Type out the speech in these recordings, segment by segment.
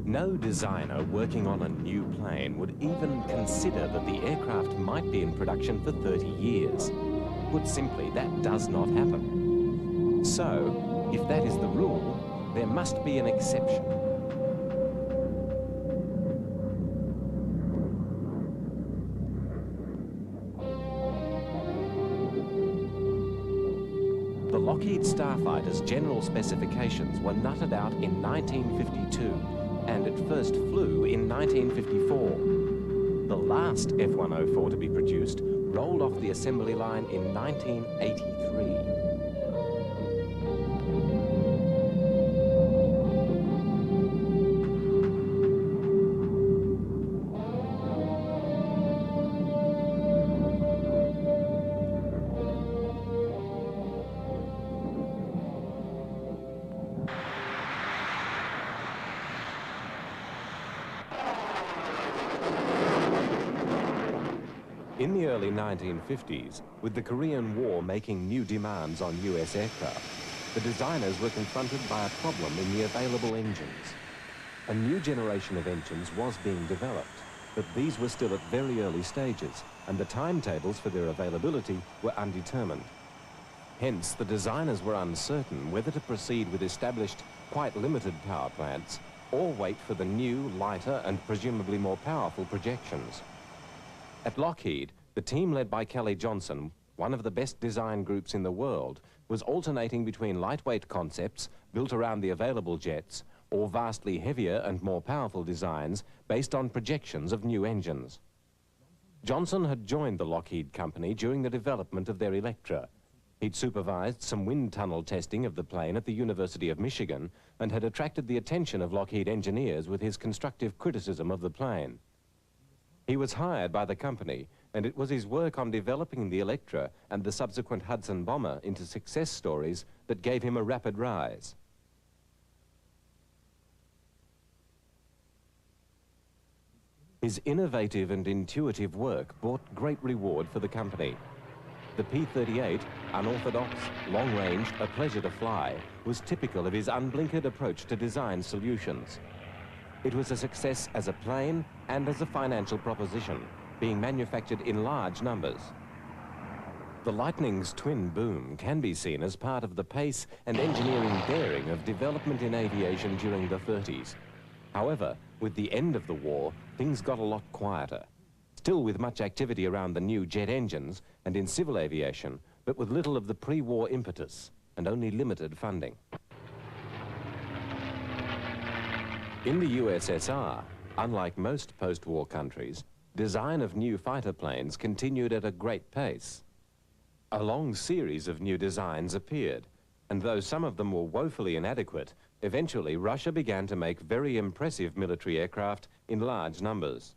No designer working on a new plane would even consider that the aircraft might be in production for 30 years. Put simply, that does not happen. So, if that is the rule, there must be an exception. The Lockheed Starfighter's general specifications were nutted out in 1952, and it first flew in 1954. The last F-104 to be produced rolled off the assembly line in 1983. In the early 1950s, with the Korean War making new demands on US aircraft, the designers were confronted by a problem in the available engines. A new generation of engines was being developed, but these were still at very early stages, and the timetables for their availability were undetermined. Hence, the designers were uncertain whether to proceed with established, quite limited power plants, or wait for the new, lighter, and presumably more powerful projections. At Lockheed, the team led by Kelly Johnson, one of the best design groups in the world, was alternating between lightweight concepts built around the available jets or vastly heavier and more powerful designs based on projections of new engines. Johnson had joined the Lockheed company during the development of their Electra. He'd supervised some wind tunnel testing of the plane at the University of Michigan and had attracted the attention of Lockheed engineers with his constructive criticism of the plane. He was hired by the company, and it was his work on developing the Electra and the subsequent Hudson bomber into success stories that gave him a rapid rise. His innovative and intuitive work brought great reward for the company. The P-38, unorthodox, long-range, a pleasure to fly, was typical of his unblinkered approach to design solutions. It was a success as a plane and as a financial proposition, being manufactured in large numbers. The Lightning's twin boom can be seen as part of the pace and engineering daring of development in aviation during the 30s. However, with the end of the war, things got a lot quieter. Still with much activity around the new jet engines and in civil aviation, but with little of the pre-war impetus and only limited funding. In the USSR, unlike most post-war countries, design of new fighter planes continued at a great pace. A long series of new designs appeared, and though some of them were woefully inadequate, eventually Russia began to make very impressive military aircraft in large numbers.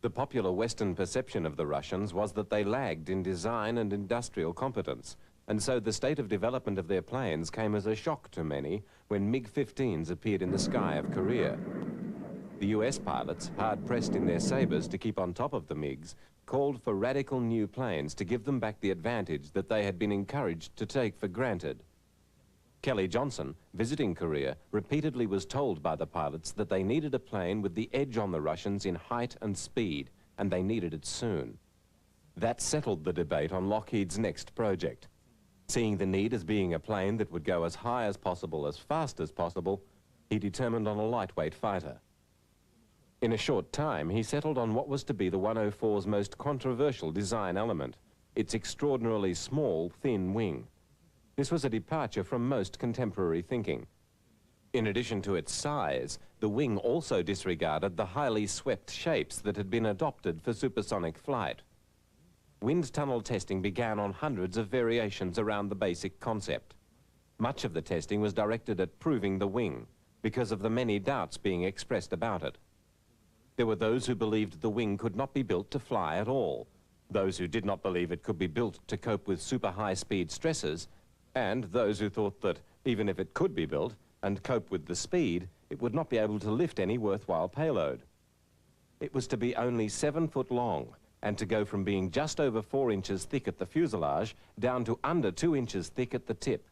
The popular Western perception of the Russians was that they lagged in design and industrial competence, and so the state of development of their planes came as a shock to many when MiG-15s appeared in the sky of Korea. The US pilots, hard-pressed in their sabers to keep on top of the MiGs, called for radical new planes to give them back the advantage that they had been encouraged to take for granted. Kelly Johnson, visiting Korea, repeatedly was told by the pilots that they needed a plane with the edge on the Russians in height and speed, and they needed it soon. That settled the debate on Lockheed's next project. Seeing the need as being a plane that would go as high as possible, as fast as possible, he determined on a lightweight fighter. In a short time, he settled on what was to be the 104's most controversial design element, its extraordinarily small, thin wing. This was a departure from most contemporary thinking. In addition to its size, the wing also disregarded the highly swept shapes that had been adopted for supersonic flight. Wind tunnel testing began on hundreds of variations around the basic concept. Much of the testing was directed at proving the wing, because of the many doubts being expressed about it. There were those who believed the wing could not be built to fly at all, those who did not believe it could be built to cope with super high-speed stresses, and those who thought that even if it could be built and cope with the speed, it would not be able to lift any worthwhile payload. It was to be only 7 foot long, and to go from being just over 4 inches thick at the fuselage down to under 2 inches thick at the tip.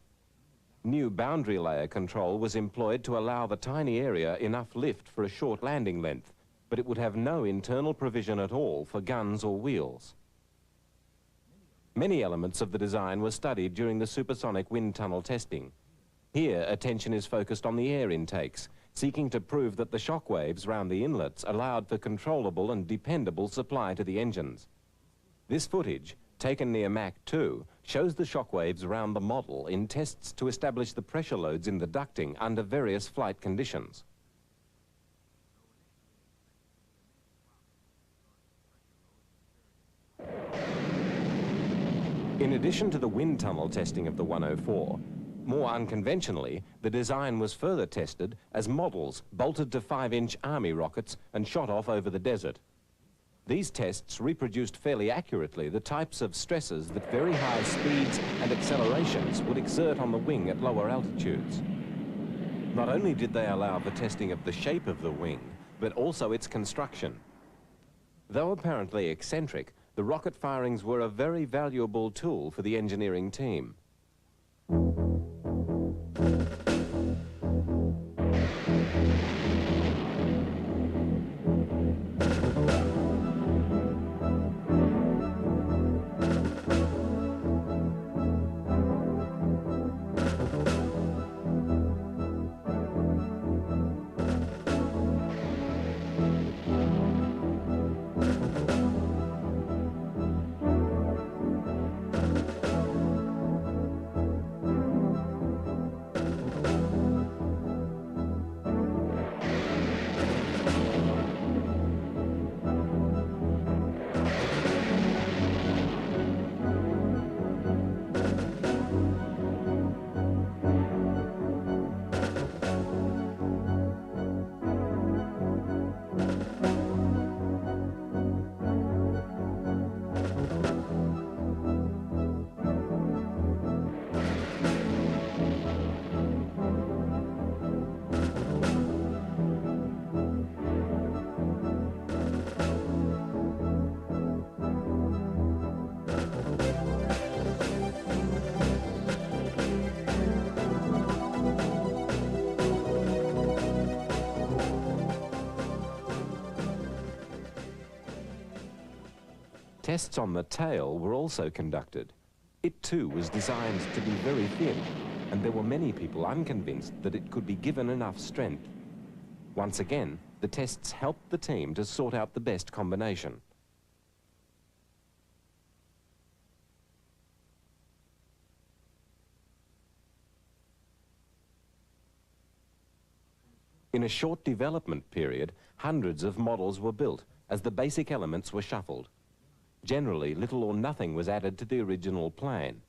New boundary layer control was employed to allow the tiny area enough lift for a short landing length, but it would have no internal provision at all for guns or wheels. Many elements of the design were studied during the supersonic wind tunnel testing. Here, attention is focused on the air intakes, seeking to prove that the shock waves round the inlets allowed for controllable and dependable supply to the engines. This footage, taken near Mach 2, shows the shock waves around the model in tests to establish the pressure loads in the ducting under various flight conditions. In addition to the wind tunnel testing of the 104, more unconventionally, the design was further tested as models bolted to 5-inch Army rockets and shot off over the desert. These tests reproduced fairly accurately the types of stresses that very high speeds and accelerations would exert on the wing at lower altitudes. Not only did they allow for testing of the shape of the wing, but also its construction. Though apparently eccentric, the rocket firings were a very valuable tool for the engineering team. Tests on the tail were also conducted. It too was designed to be very thin, and there were many people unconvinced that it could be given enough strength. Once again, the tests helped the team to sort out the best combination. In a short development period, hundreds of models were built as the basic elements were shuffled. Generally, little or nothing was added to the original plane.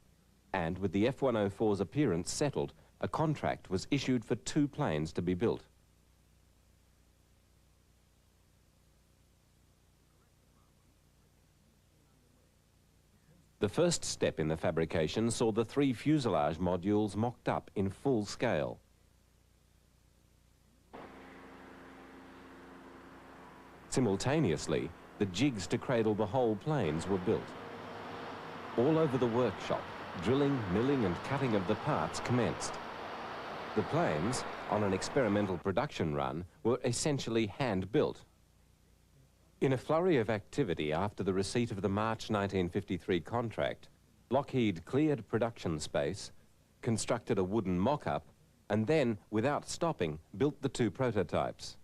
And with the F-104's appearance settled, a contract was issued for 2 planes to be built. The first step in the fabrication saw the 3 fuselage modules mocked up in full scale. Simultaneously, the jigs to cradle the whole planes were built. All over the workshop, drilling, milling and cutting of the parts commenced. The planes, on an experimental production run, were essentially hand-built. In a flurry of activity after the receipt of the March 1953 contract, Lockheed cleared production space, constructed a wooden mock-up, and then, without stopping, built the 2 prototypes.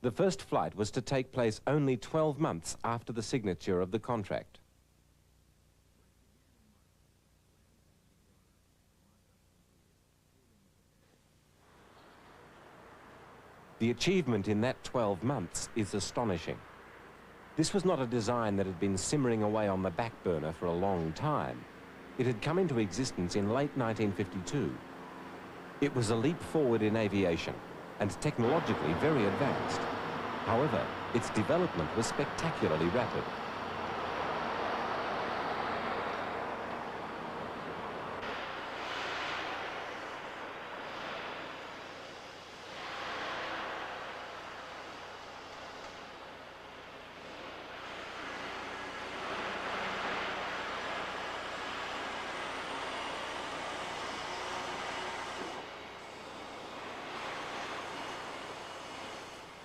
The first flight was to take place only 12 months after the signature of the contract. The achievement in that 12 months is astonishing. This was not a design that had been simmering away on the back burner for a long time. It had come into existence in late 1952. It was a leap forward in aviation and technologically very advanced. However, its development was spectacularly rapid.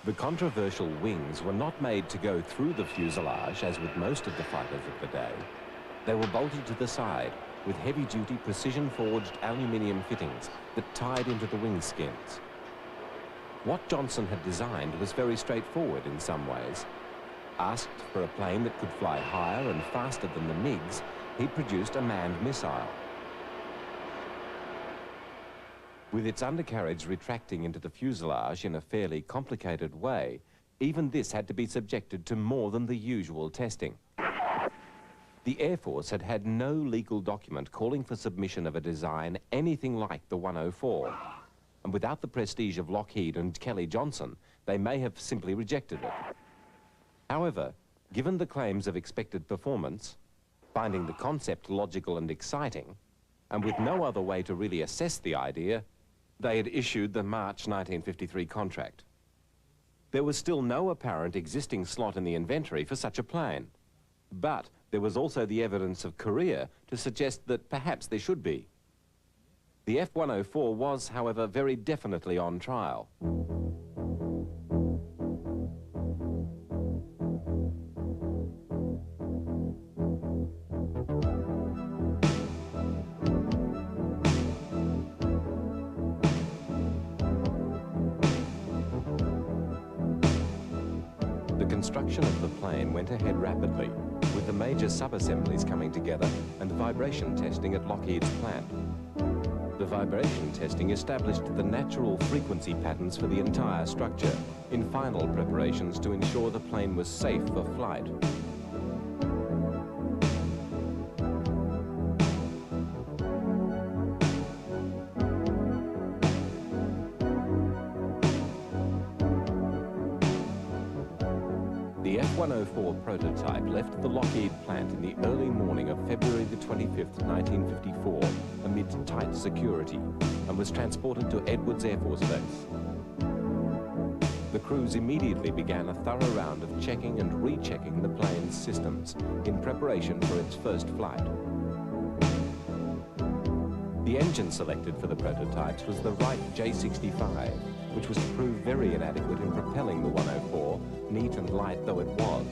The controversial wings were not made to go through the fuselage, as with most of the fighters of the day. They were bolted to the side with heavy-duty precision-forged aluminium fittings that tied into the wing skins. What Johnson had designed was very straightforward in some ways. Asked for a plane that could fly higher and faster than the MiGs, he'd produced a manned missile. With its undercarriage retracting into the fuselage in a fairly complicated way, even this had to be subjected to more than the usual testing. The Air Force had had no legal document calling for submission of a design anything like the 104. And without the prestige of Lockheed and Kelly Johnson, they may have simply rejected it. However, given the claims of expected performance, finding the concept logical and exciting, and with no other way to really assess the idea, they had issued the March 1953 contract. There was still no apparent existing slot in the inventory for such a plane, but there was also the evidence of Korea to suggest that perhaps there should be. The F-104 was, however, very definitely on trial. The construction of the plane went ahead rapidly, with the major sub-assemblies coming together and vibration testing at Lockheed's plant. The vibration testing established the natural frequency patterns for the entire structure in final preparations to ensure the plane was safe for flight. The F-104 prototype left the Lockheed plant in the early morning of February the 25th, 1954, amid tight security, and was transported to Edwards Air Force Base. The crews immediately began a thorough round of checking and rechecking the plane's systems in preparation for its first flight. The engine selected for the prototypes was the Wright J65, which was to prove very inadequate in propelling the 104, neat and light though it was.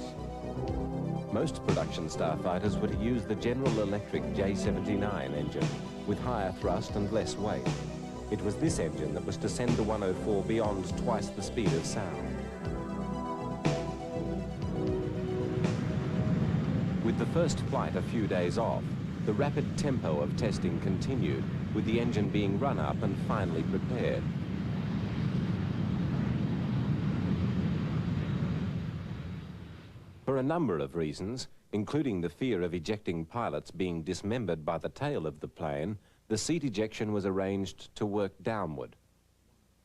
Most production starfighters were to use the General Electric J79 engine, with higher thrust and less weight. It was this engine that was to send the 104 beyond twice the speed of sound. With the first flight a few days off, the rapid tempo of testing continued, with the engine being run up and finally prepared. For a number of reasons, including the fear of ejecting pilots being dismembered by the tail of the plane, the seat ejection was arranged to work downward.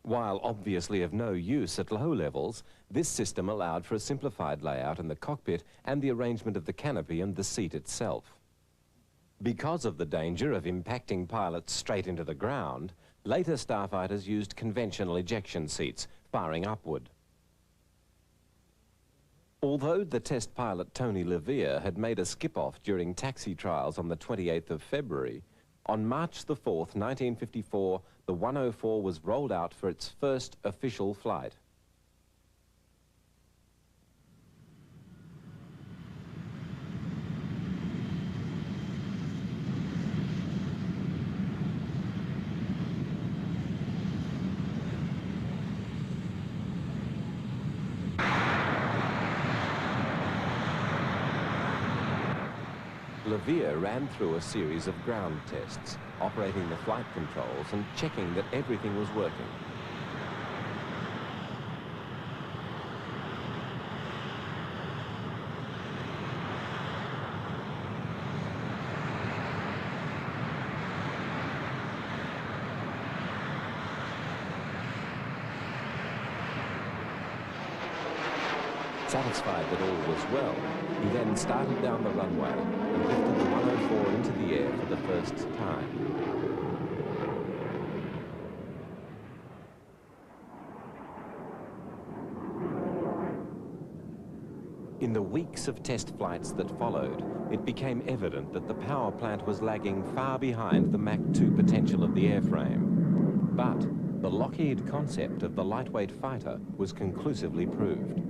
While obviously of no use at low levels, this system allowed for a simplified layout in the cockpit and the arrangement of the canopy and the seat itself. Because of the danger of impacting pilots straight into the ground, later starfighters used conventional ejection seats, firing upward. Although the test pilot Tony Levere had made a skip-off during taxi trials on the 28th of February, on March the 4th, 1954, the 104 was rolled out for its first official flight. Levere ran through a series of ground tests, operating the flight controls and checking that everything was working. Satisfied that all was well, he then started down the runway and lifted the 104 into the air for the first time. In the weeks of test flights that followed, it became evident that the power plant was lagging far behind the Mach 2 potential of the airframe. But the Lockheed concept of the lightweight fighter was conclusively proved.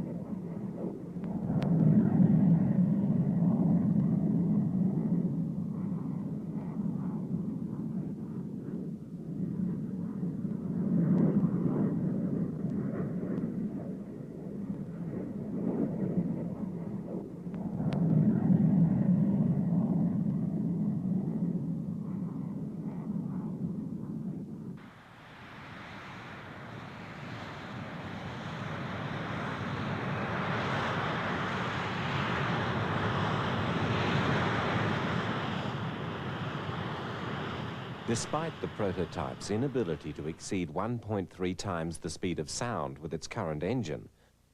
Despite the prototype's inability to exceed 1.3 times the speed of sound with its current engine,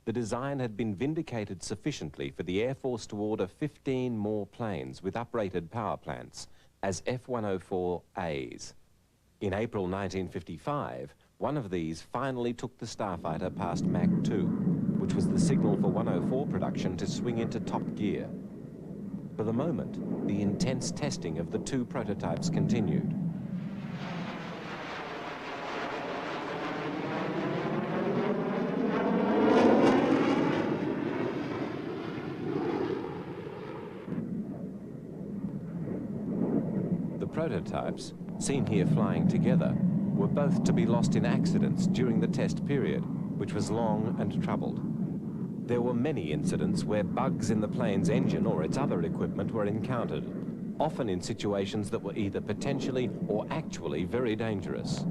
the design had been vindicated sufficiently for the Air Force to order 15 more planes with uprated power plants as F-104As. In April 1955, one of these finally took the Starfighter past Mach 2, which was the signal for 104 production to swing into top gear. For the moment, the intense testing of the two prototypes continued. The prototypes, seen here flying together, were both to be lost in accidents during the test period, which was long and troubled. There were many incidents where bugs in the plane's engine or its other equipment were encountered, often in situations that were either potentially or actually very dangerous.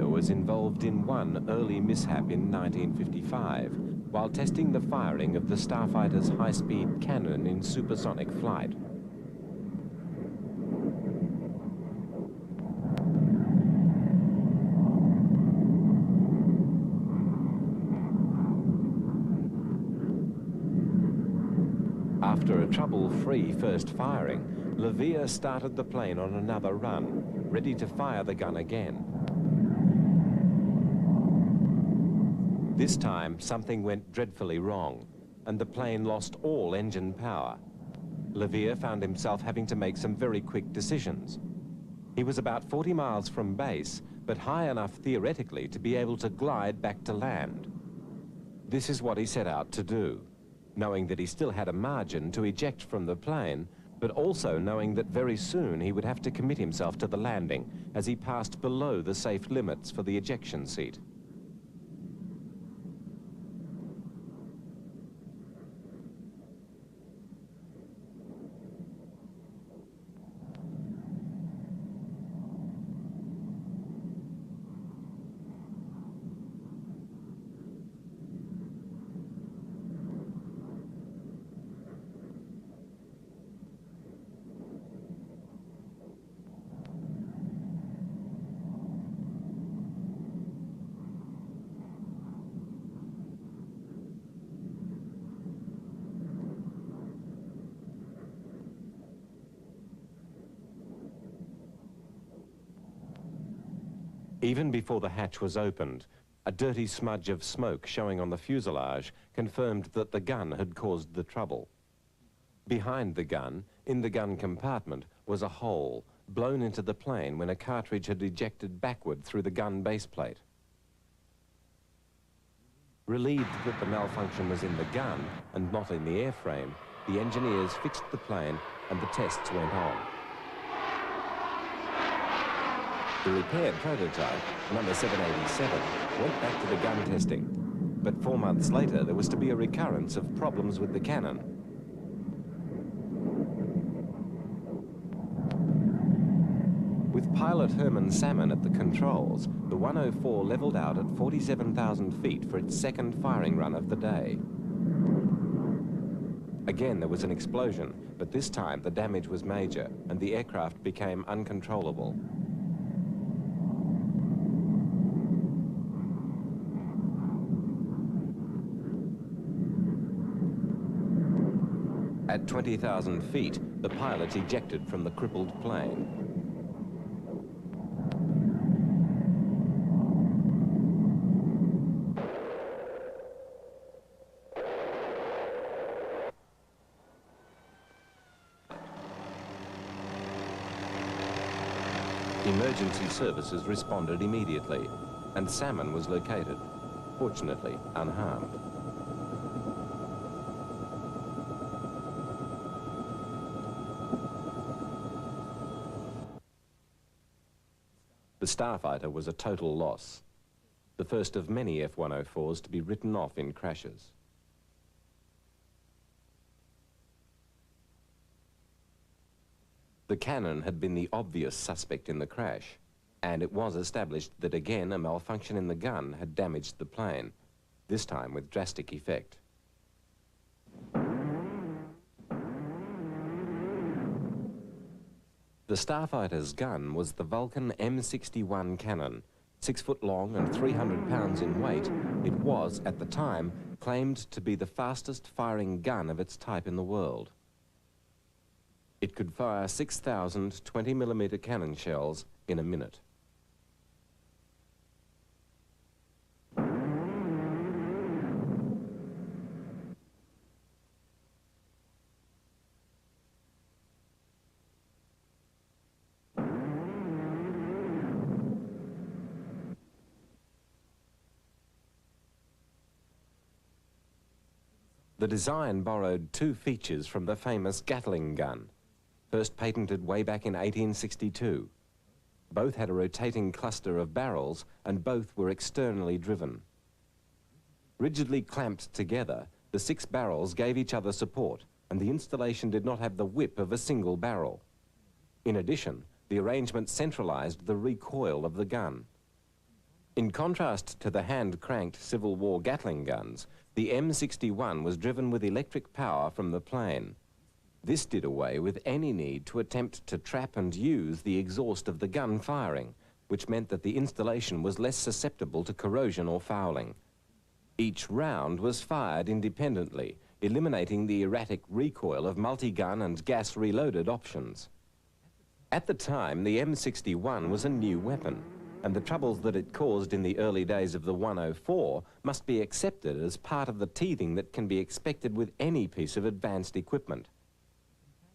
Was involved in one early mishap in 1955 while testing the firing of the Starfighter's high-speed cannon in supersonic flight. After a trouble-free first firing, LeVere started the plane on another run, ready to fire the gun again. This time, something went dreadfully wrong, and the plane lost all engine power. LeVere found himself having to make some very quick decisions. He was about 40 miles from base, but high enough theoretically to be able to glide back to land. This is what he set out to do, knowing that he still had a margin to eject from the plane, but also knowing that very soon he would have to commit himself to the landing as he passed below the safe limits for the ejection seat. Even before the hatch was opened, a dirty smudge of smoke showing on the fuselage confirmed that the gun had caused the trouble. Behind the gun, in the gun compartment, was a hole blown into the plane when a cartridge had ejected backward through the gun baseplate. Relieved that the malfunction was in the gun and not in the airframe, the engineers fixed the plane and the tests went on. The repaired prototype, number 787, went back to the gun testing, but 4 months later there was to be a recurrence of problems with the cannon. With pilot Herman Salmon at the controls, the 104 leveled out at 47,000 feet for its second firing run of the day. Again, there was an explosion, but this time the damage was major and the aircraft became uncontrollable. At 20,000 feet, the pilot ejected from the crippled plane. Emergency services responded immediately, and Salmon was located, fortunately unharmed. The Starfighter was a total loss, the first of many F-104s to be written off in crashes. The cannon had been the obvious suspect in the crash, and it was established that again a malfunction in the gun had damaged the plane, this time with drastic effect. The Starfighter's gun was the Vulcan M61 cannon. 6 foot long and 300 pounds in weight, it was, at the time, claimed to be the fastest firing gun of its type in the world. It could fire 6,000 20mm cannon shells in a minute. The design borrowed 2 features from the famous Gatling gun, first patented way back in 1862. Both had a rotating cluster of barrels and both were externally driven. Rigidly clamped together, the 6 barrels gave each other support and the installation did not have the whip of a single barrel. In addition, the arrangement centralized the recoil of the gun. In contrast to the hand-cranked Civil War Gatling guns, the M61 was driven with electric power from the plane. This did away with any need to attempt to trap and use the exhaust of the gun firing, which meant that the installation was less susceptible to corrosion or fouling. Each round was fired independently, eliminating the erratic recoil of multi-gun and gas-reloaded options. At the time, the M61 was a new weapon, and the troubles that it caused in the early days of the 104 must be accepted as part of the teething that can be expected with any piece of advanced equipment.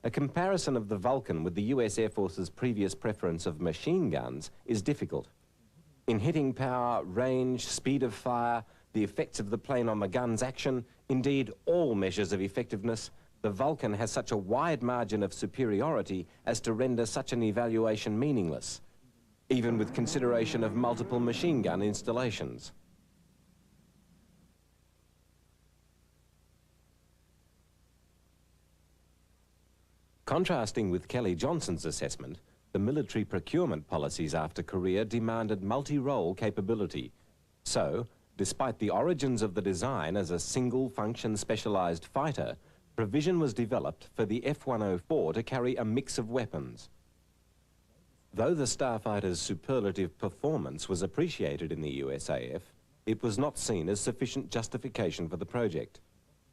A comparison of the Vulcan with the US Air Force's previous preference of machine guns is difficult. In hitting power, range, speed of fire, the effects of the plane on the gun's action, indeed all measures of effectiveness, the Vulcan has such a wide margin of superiority as to render such an evaluation meaningless, even with consideration of multiple machine gun installations. Contrasting with Kelly Johnson's assessment, the military procurement policies after Korea demanded multi-role capability. So, despite the origins of the design as a single-function specialized fighter, provision was developed for the F-104 to carry a mix of weapons. Though the Starfighter's superlative performance was appreciated in the USAF, it was not seen as sufficient justification for the project,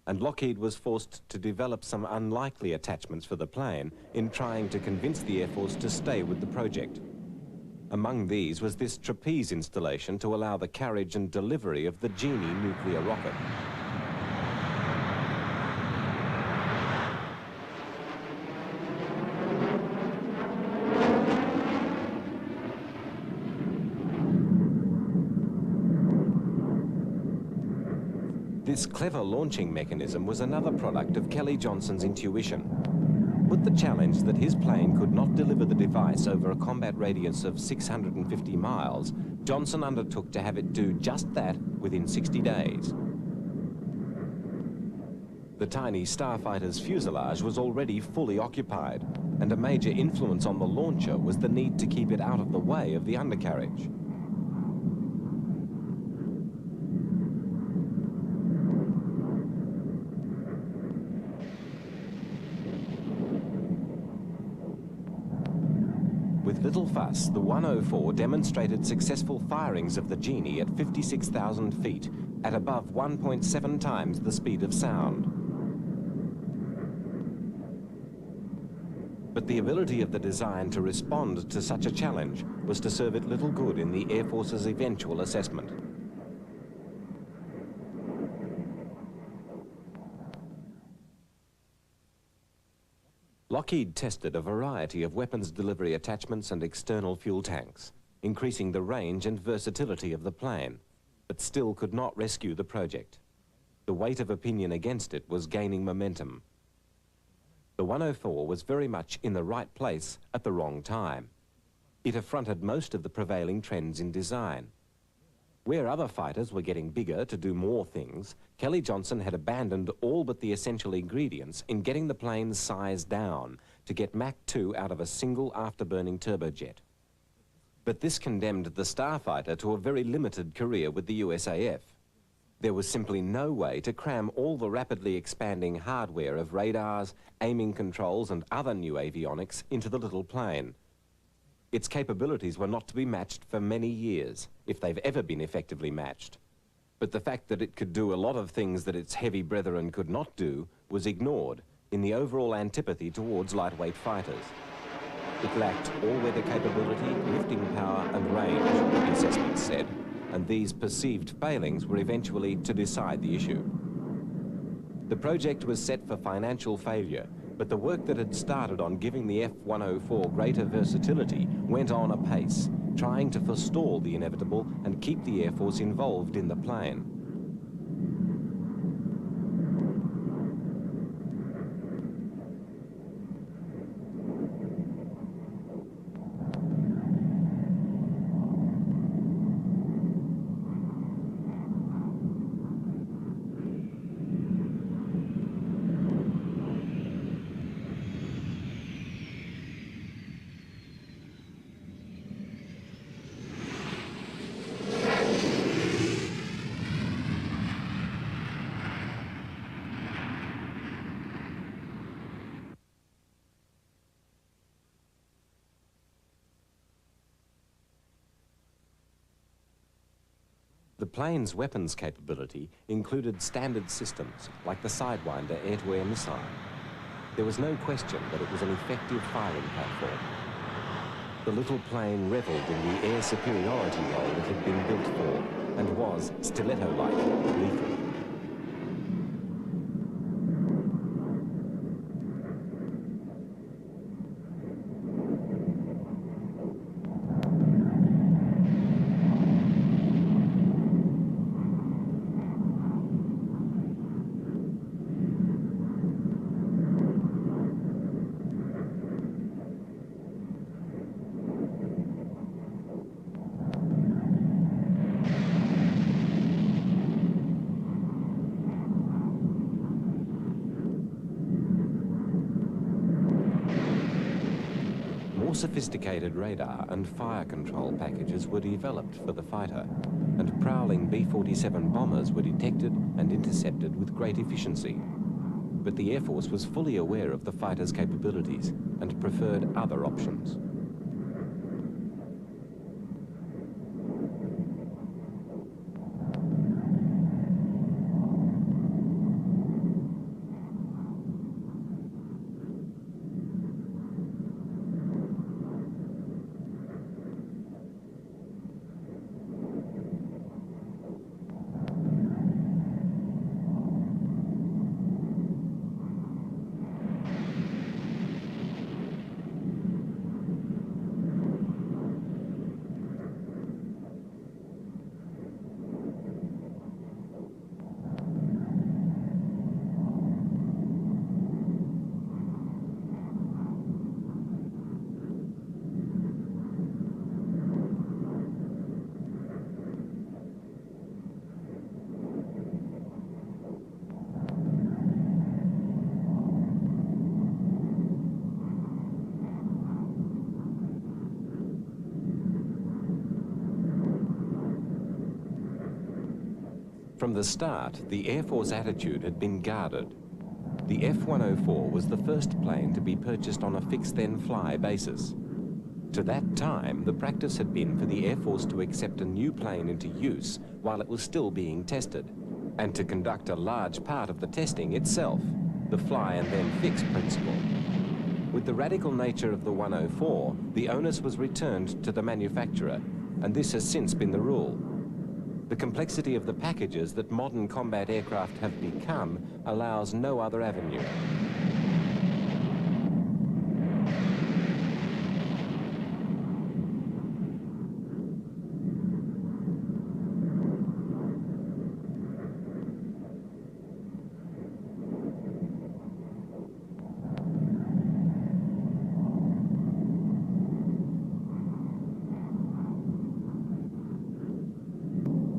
and Lockheed was forced to develop some unlikely attachments for the plane in trying to convince the Air Force to stay with the project. Among these was this trapeze installation to allow the carriage and delivery of the Genie nuclear rocket. This clever launching mechanism was another product of Kelly Johnson's intuition. With the challenge that his plane could not deliver the device over a combat radius of 650 miles, Johnson undertook to have it do just that within 60 days. The tiny Starfighter's fuselage was already fully occupied, and a major influence on the launcher was the need to keep it out of the way of the undercarriage. With little fuss, the 104 demonstrated successful firings of the Genie at 56,000 feet at above 1.7 times the speed of sound. But the ability of the design to respond to such a challenge was to serve it little good in the Air Force's eventual assessment. Lockheed tested a variety of weapons delivery attachments and external fuel tanks, increasing the range and versatility of the plane, but still could not rescue the project. The weight of opinion against it was gaining momentum. The 104 was very much in the right place at the wrong time. It affronted most of the prevailing trends in design. Where other fighters were getting bigger to do more things, Kelly-Johnson had abandoned all but the essential ingredients in getting the plane's size down to get Mach 2 out of a single afterburning turbojet. But this condemned the Starfighter to a very limited career with the USAF. There was simply no way to cram all the rapidly expanding hardware of radars, aiming controls and other new avionics into the little plane. Its capabilities were not to be matched for many years, if they've ever been effectively matched. But the fact that it could do a lot of things that its heavy brethren could not do was ignored in the overall antipathy towards lightweight fighters. It lacked all-weather capability, lifting power and range, the assessment said, and these perceived failings were eventually to decide the issue. The project was set for financial failure, but the work that had started on giving the F-104 greater versatility went on apace, trying to forestall the inevitable and keep the Air Force involved in the plane. The plane's weapons capability included standard systems like the Sidewinder air-to-air missile. There was no question that it was an effective firing platform. The little plane revelled in the air superiority role it had been built for and was, stiletto-like, lethal. More sophisticated radar and fire control packages were developed for the fighter, and prowling B-47 bombers were detected and intercepted with great efficiency. But the Air Force was fully aware of the fighter's capabilities and preferred other options. From the start, the Air Force attitude had been guarded. The F-104 was the first plane to be purchased on a fix-then-fly basis. To that time, the practice had been for the Air Force to accept a new plane into use while it was still being tested, and to conduct a large part of the testing itself, the fly and then fix principle. With the radical nature of the 104, the onus was returned to the manufacturer, and this has since been the rule. The complexity of the packages that modern combat aircraft have become allows no other avenue.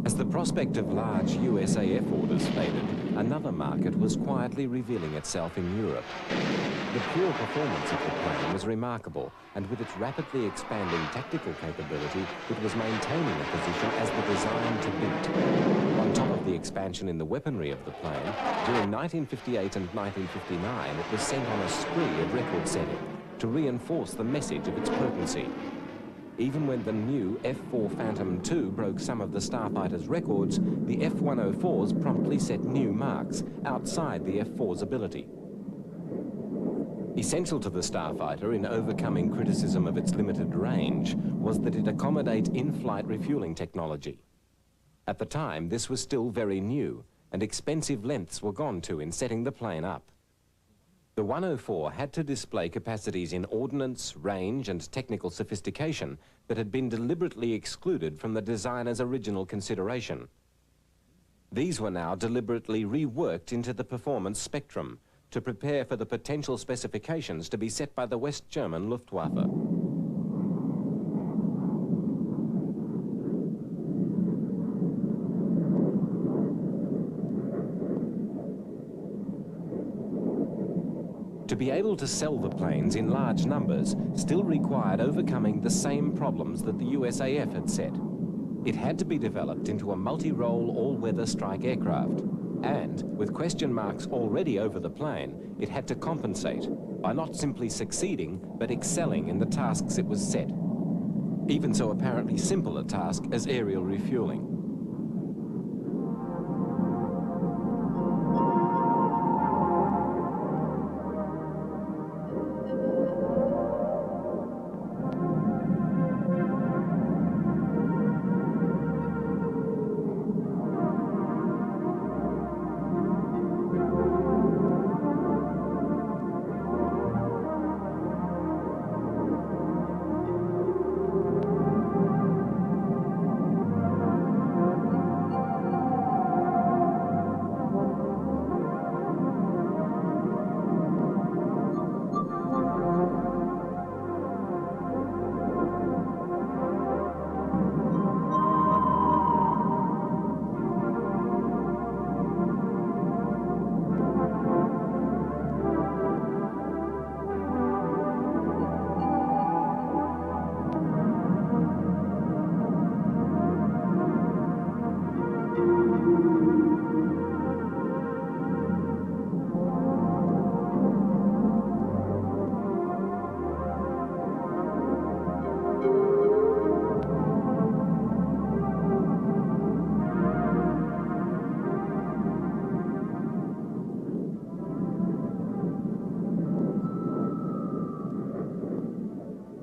As the prospect of large USAF orders faded, another market was quietly revealing itself in Europe. The pure performance of the plane was remarkable, and with its rapidly expanding tactical capability, it was maintaining a position as the design to beat. On top of the expansion in the weaponry of the plane, during 1958 and 1959, it was sent on a spree of record setting to reinforce the message of its potency. Even when the new F-4 Phantom II broke some of the Starfighter's records, the F-104s promptly set new marks outside the F-4's ability. Essential to the Starfighter in overcoming criticism of its limited range was that it accommodate in-flight refueling technology. At the time, this was still very new, and expensive lengths were gone to in setting the plane up. The 104 had to display capacities in ordnance, range, and technical sophistication that had been deliberately excluded from the designer's original consideration. These were now deliberately reworked into the performance spectrum to prepare for the potential specifications to be set by the West German Luftwaffe. To be able to sell the planes in large numbers still required overcoming the same problems that the USAF had set. It had to be developed into a multi-role, all-weather strike aircraft. And, with question marks already over the plane, it had to compensate by not simply succeeding, but excelling in the tasks it was set. Even so apparently simple a task as aerial refueling.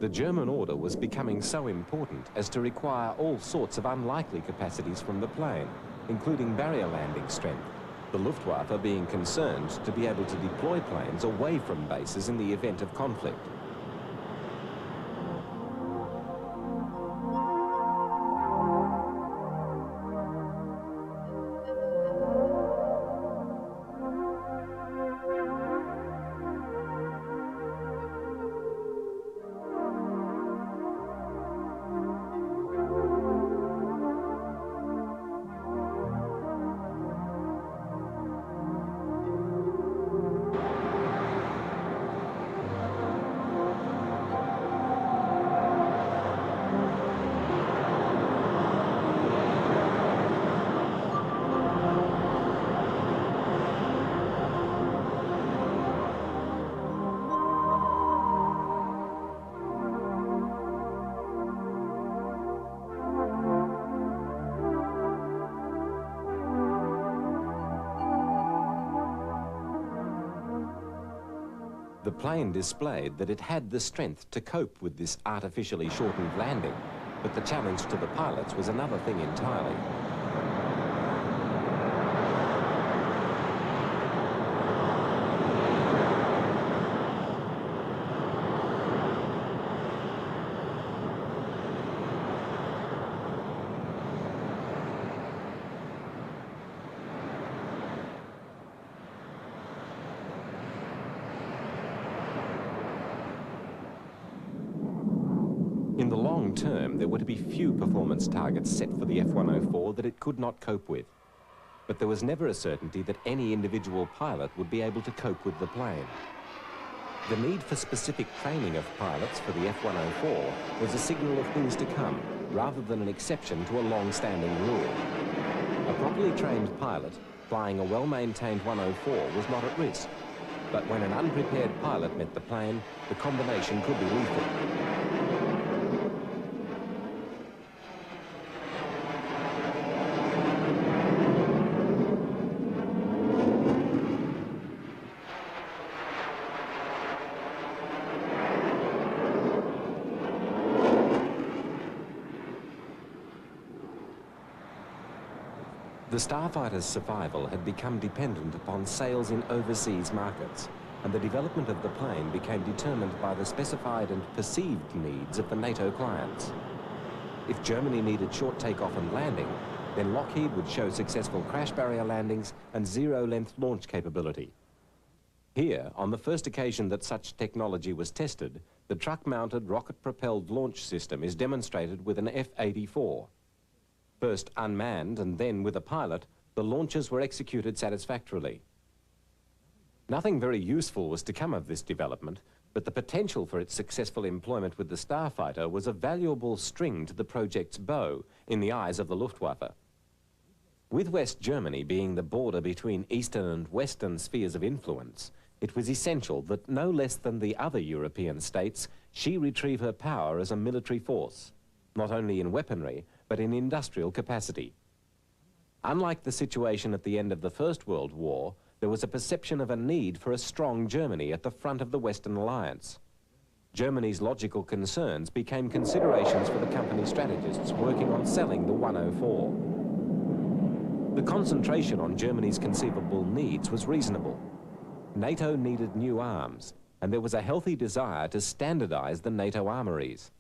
The German order was becoming so important as to require all sorts of unlikely capacities from the plane, including barrier landing strength, the Luftwaffe being concerned to be able to deploy planes away from bases in the event of conflict. The plane displayed that it had the strength to cope with this artificially shortened landing, but the challenge to the pilots was another thing entirely. In the long term, there were to be few performance targets set for the F-104 that it could not cope with. But there was never a certainty that any individual pilot would be able to cope with the plane. The need for specific training of pilots for the F-104 was a signal of things to come, rather than an exception to a long-standing rule. A properly trained pilot flying a well-maintained 104 was not at risk. But when an unprepared pilot met the plane, the combination could be lethal. The Starfighter's survival had become dependent upon sales in overseas markets, and the development of the plane became determined by the specified and perceived needs of the NATO clients. If Germany needed short takeoff and landing, then Lockheed would show successful crash barrier landings and zero-length launch capability. Here, on the first occasion that such technology was tested, the truck-mounted rocket-propelled launch system is demonstrated with an F-84. First unmanned and then with a pilot, the launches were executed satisfactorily. Nothing very useful was to come of this development, but the potential for its successful employment with the Starfighter was a valuable string to the project's bow in the eyes of the Luftwaffe. With West Germany being the border between Eastern and Western spheres of influence, it was essential that no less than the other European states, she retrieve her power as a military force, not only in weaponry, but in industrial capacity. Unlike the situation at the end of the First World War, there was a perception of a need for a strong Germany at the front of the Western Alliance. Germany's logical concerns became considerations for the company strategists working on selling the 104. The concentration on Germany's conceivable needs was reasonable. NATO needed new arms, and there was a healthy desire to standardize the NATO armories.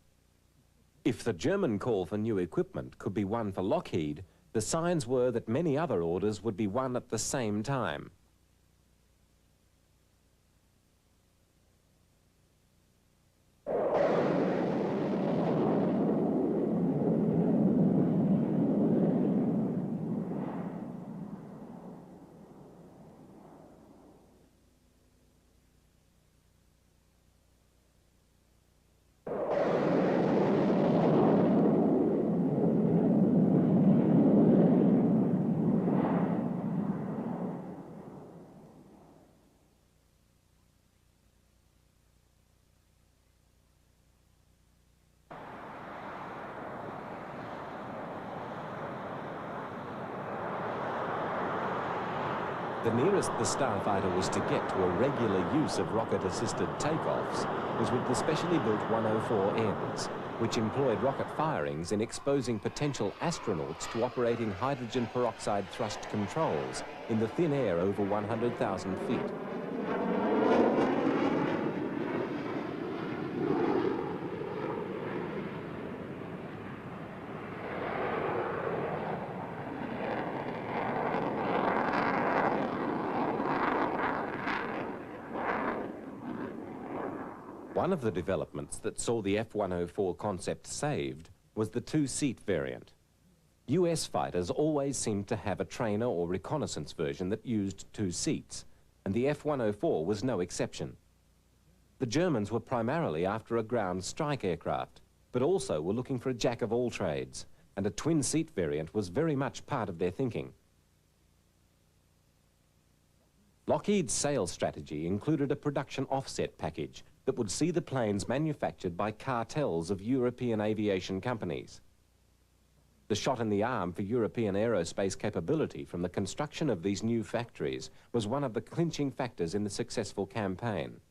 If the German call for new equipment could be won for Lockheed, the signs were that many other orders would be won at the same time. The nearest the Starfighter was to get to a regular use of rocket-assisted takeoffs was with the specially built 104Ns, which employed rocket firings in exposing potential astronauts to operating hydrogen peroxide thrust controls in the thin air over 100,000 feet. One of the developments that saw the F-104 concept saved was the two-seat variant. US fighters always seemed to have a trainer or reconnaissance version that used two seats, and the F-104 was no exception. The Germans were primarily after a ground strike aircraft, but also were looking for a jack of all trades, and a twin-seat variant was very much part of their thinking. Lockheed's sales strategy included a production offset package that would see the planes manufactured by cartels of European aviation companies. The shot in the arm for European aerospace capability from the construction of these new factories was one of the clinching factors in the successful campaign.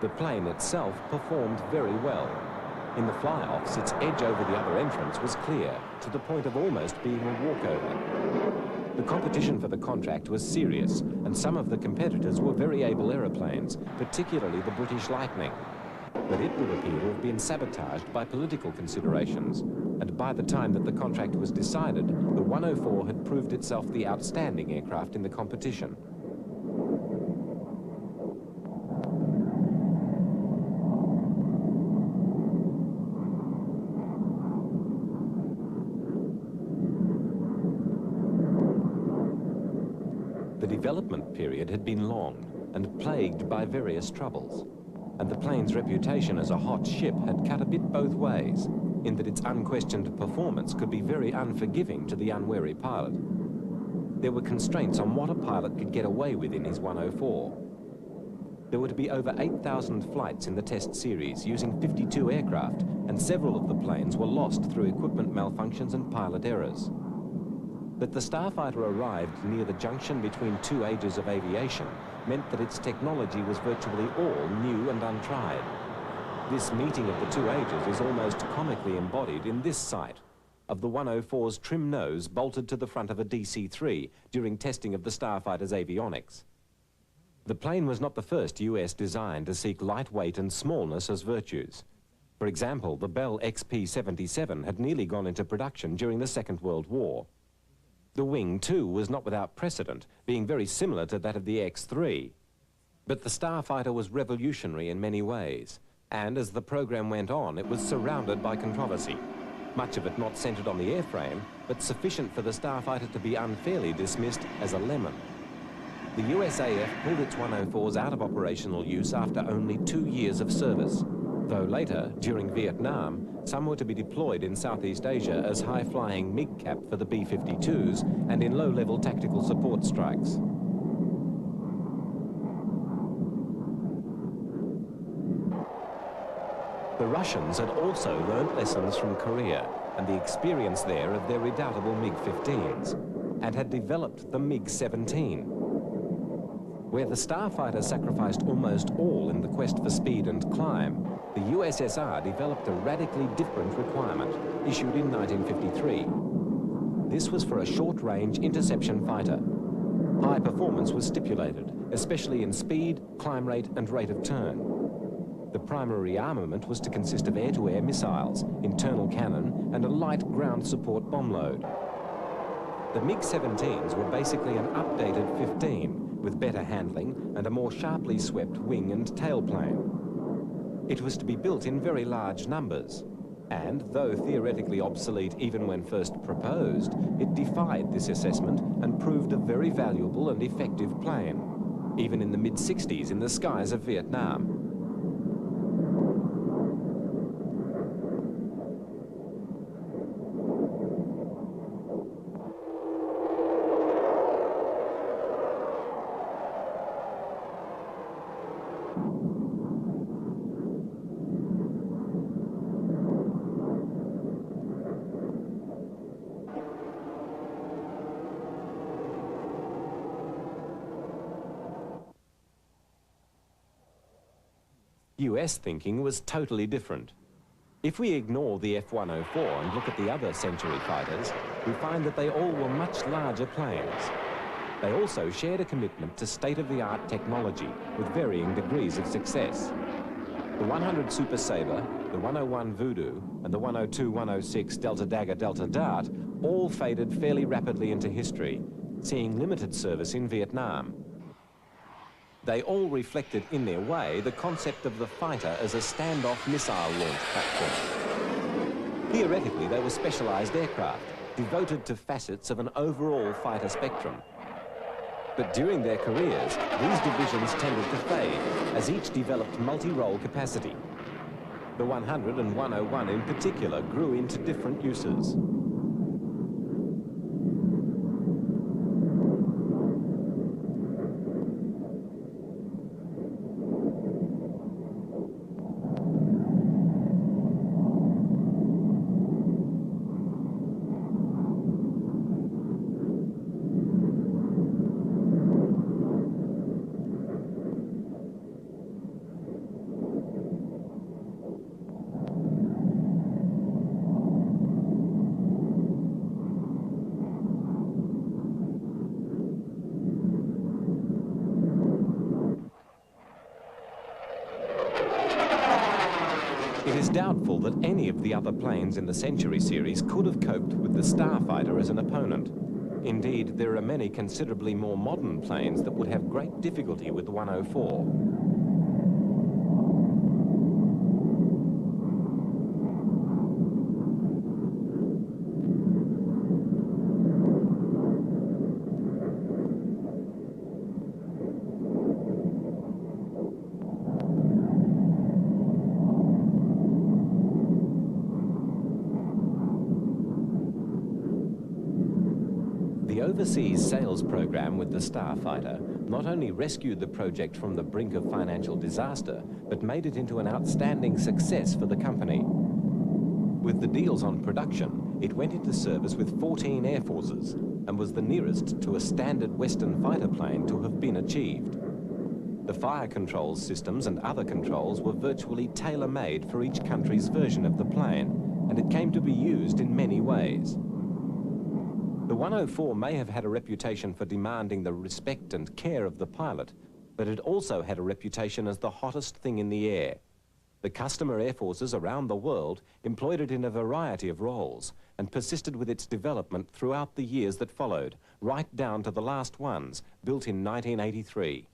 The plane itself performed very well. In the fly-offs, its edge over the other entrance was clear, to the point of almost being a walkover. The competition for the contract was serious, and some of the competitors were very able aeroplanes, particularly the British Lightning. But it would appear to have been sabotaged by political considerations, and by the time that the contract was decided, the 104 had proved itself the outstanding aircraft in the competition. The development period had been long and plagued by various troubles, and the plane's reputation as a hot ship had cut a bit both ways, in that its unquestioned performance could be very unforgiving to the unwary pilot. There were constraints on what a pilot could get away with in his 104. There were to be over 8,000 flights in the test series using 52 aircraft, and several of the planes were lost through equipment malfunctions and pilot errors. That the Starfighter arrived near the junction between two ages of aviation meant that its technology was virtually all new and untried. This meeting of the two ages is almost comically embodied in this sight of the 104's trim nose bolted to the front of a DC-3 during testing of the Starfighter's avionics. The plane was not the first US design to seek lightweight and smallness as virtues. For example, the Bell XP-77 had nearly gone into production during the Second World War. The wing, too, was not without precedent, being very similar to that of the X-3. But the Starfighter was revolutionary in many ways, and as the program went on, it was surrounded by controversy, much of it not centered on the airframe, but sufficient for the Starfighter to be unfairly dismissed as a lemon. The USAF pulled its 104s out of operational use after only 2 years of service, though later, during Vietnam, some were to be deployed in Southeast Asia as high-flying MiG-cap for the B-52s and in low-level tactical support strikes. The Russians had also learnt lessons from Korea and the experience there of their redoubtable MiG-15s, and had developed the MiG-17. Where the Starfighter sacrificed almost all in the quest for speed and climb, the USSR developed a radically different requirement, issued in 1953. This was for a short-range interception fighter. High performance was stipulated, especially in speed, climb rate, and rate of turn. The primary armament was to consist of air-to-air missiles, internal cannon, and a light ground support bomb load. The MiG-17s were basically an updated 15, with better handling and a more sharply swept wing and tailplane. It was to be built in very large numbers, and though theoretically obsolete even when first proposed, it defied this assessment and proved a very valuable and effective plane, even in the mid-60s in the skies of Vietnam. US thinking was totally different. If we ignore the F-104 and look at the other Century fighters, we find that they all were much larger planes. They also shared a commitment to state-of-the-art technology with varying degrees of success. The 100 Super Sabre, the 101 Voodoo, and the 102-106 Delta Dagger Delta Dart all faded fairly rapidly into history, seeing limited service in Vietnam. They all reflected in their way the concept of the fighter as a standoff missile launch platform. Theoretically, they were specialized aircraft, devoted to facets of an overall fighter spectrum. But during their careers, these divisions tended to fade, as each developed multi-role capacity. The 100 and 101 in particular grew into different uses. is doubtful that any of the other planes in the Century series could have coped with the Starfighter as an opponent. Indeed, there are many considerably more modern planes that would have great difficulty with the 104. The overseas sales program with the Starfighter not only rescued the project from the brink of financial disaster, but made it into an outstanding success for the company. With the deals on production, it went into service with 14 air forces and was the nearest to a standard Western fighter plane to have been achieved. The fire controls systems and other controls were virtually tailor-made for each country's version of the plane, and it came to be used in many ways. The 104 may have had a reputation for demanding the respect and care of the pilot, but it also had a reputation as the hottest thing in the air. The customer air forces around the world employed it in a variety of roles and persisted with its development throughout the years that followed, right down to the last ones, built in 1983.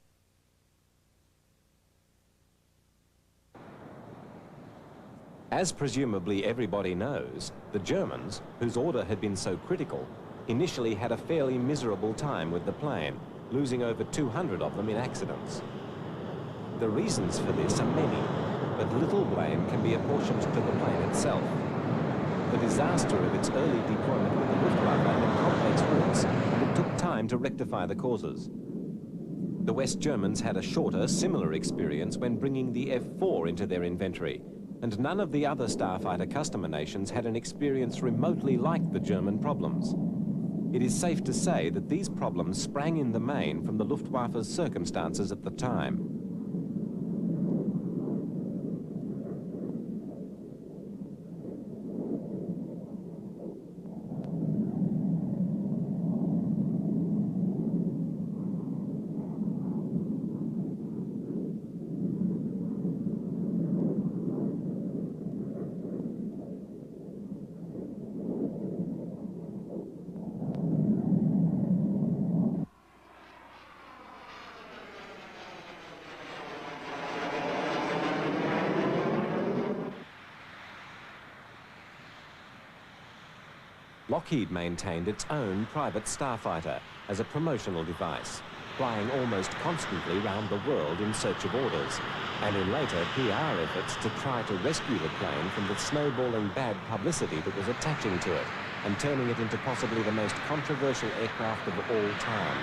As presumably everybody knows, the Germans, whose order had been so critical, initially had a fairly miserable time with the plane, losing over 200 of them in accidents. The reasons for this are many, but little blame can be apportioned to the plane itself. The disaster of its early deployment with the Luftwaffe had complex roots, and it took time to rectify the causes. The West Germans had a shorter, similar experience when bringing the F-4 into their inventory, and none of the other Starfighter customer nations had an experience remotely like the German problems. It is safe to say that these problems sprang in the main from the Luftwaffe's circumstances at the time. Lockheed maintained its own private Starfighter as a promotional device, flying almost constantly round the world in search of orders, and in later PR efforts to try to rescue the plane from the snowballing bad publicity that was attaching to it, and turning it into possibly the most controversial aircraft of all time.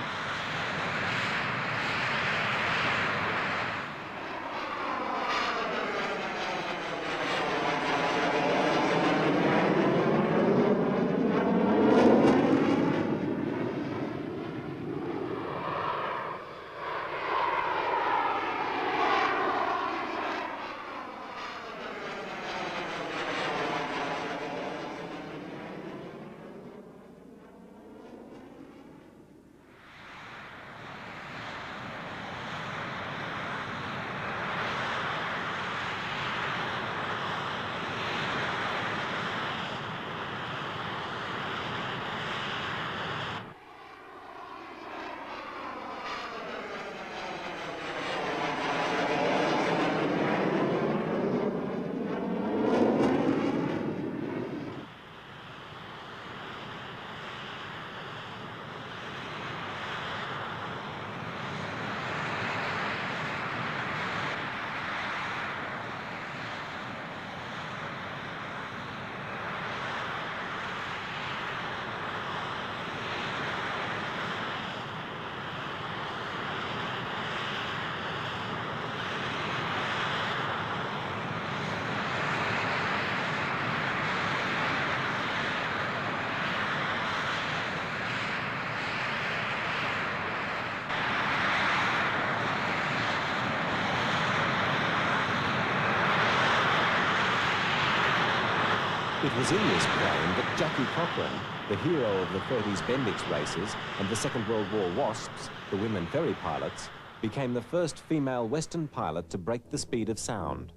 It was in this plane that Jackie Cochran, the hero of the 30s Bendix races and the Second World War WASPs, the women ferry pilots, became the first female Western pilot to break the speed of sound.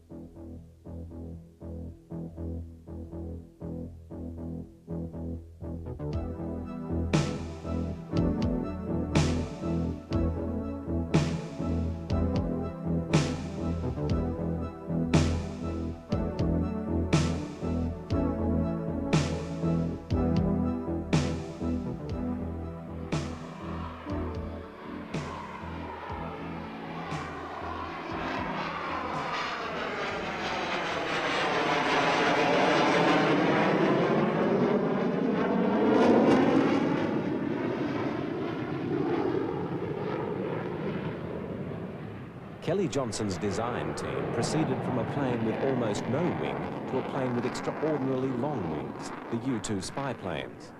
Kelly Johnson's design team proceeded from a plane with almost no wing to a plane with extraordinarily long wings, the U-2 spy planes,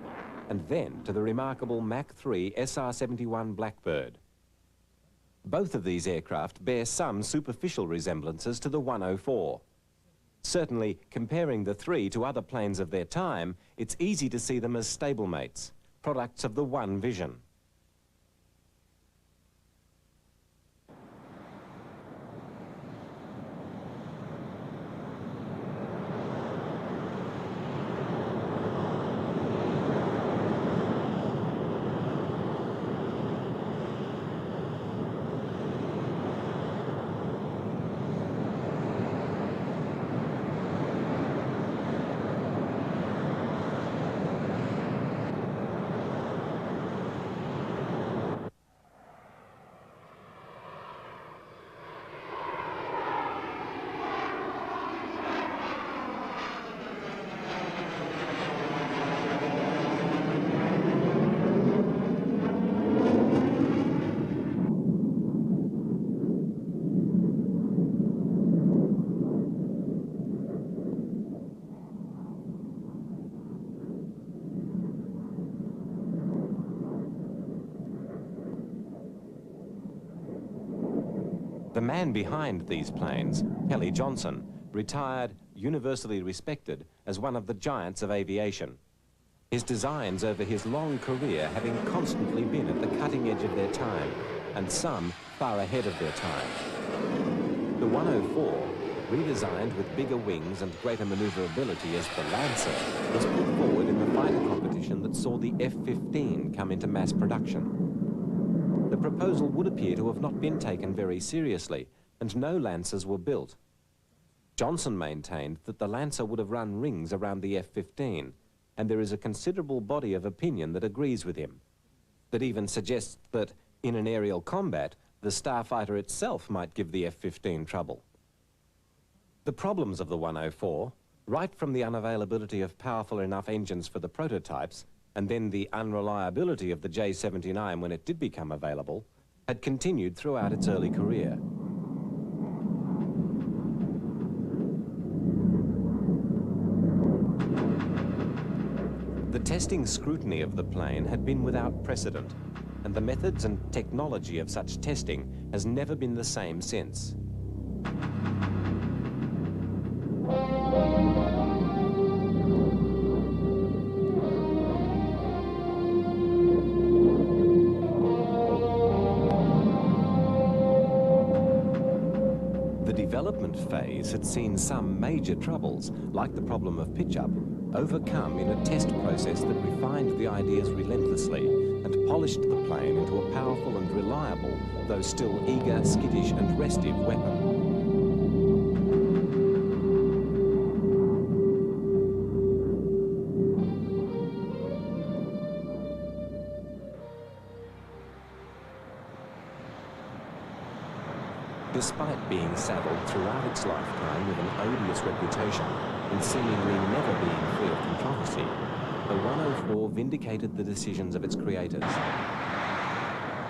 and then to the remarkable Mach 3 SR-71 Blackbird. Both of these aircraft bear some superficial resemblances to the 104. Certainly, comparing the three to other planes of their time, it's easy to see them as stablemates, products of the one vision. The man behind these planes, Kelly Johnson, retired, universally respected as one of the giants of aviation. His designs over his long career having constantly been at the cutting edge of their time, and some far ahead of their time. The 104, redesigned with bigger wings and greater maneuverability as the Lancer, was put forward in the fighter competition that saw the F-15 come into mass production. The proposal would appear to have not been taken very seriously, and no Lancers were built. Johnson maintained that the Lancer would have run rings around the F-15, and there is a considerable body of opinion that agrees with him, that even suggests that, in an aerial combat, the Starfighter itself might give the F-15 trouble. The problems of the 104, right from the unavailability of powerful enough engines for the prototypes, and then the unreliability of the J-79 when it did become available, had continued throughout its early career. The testing scrutiny of the plane had been without precedent, and the methods and technology of such testing has never been the same since. The development phase had seen some major troubles, like the problem of pitch-up, overcome in a test process that refined the ideas relentlessly and polished the plane into a powerful and reliable, though still eager, skittish and restive weapon. Despite being saddled throughout its lifetime with an odious reputation and seemingly never being free of controversy, the 104 vindicated the decisions of its creators.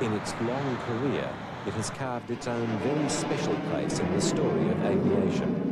In its long career, it has carved its own very special place in the story of aviation.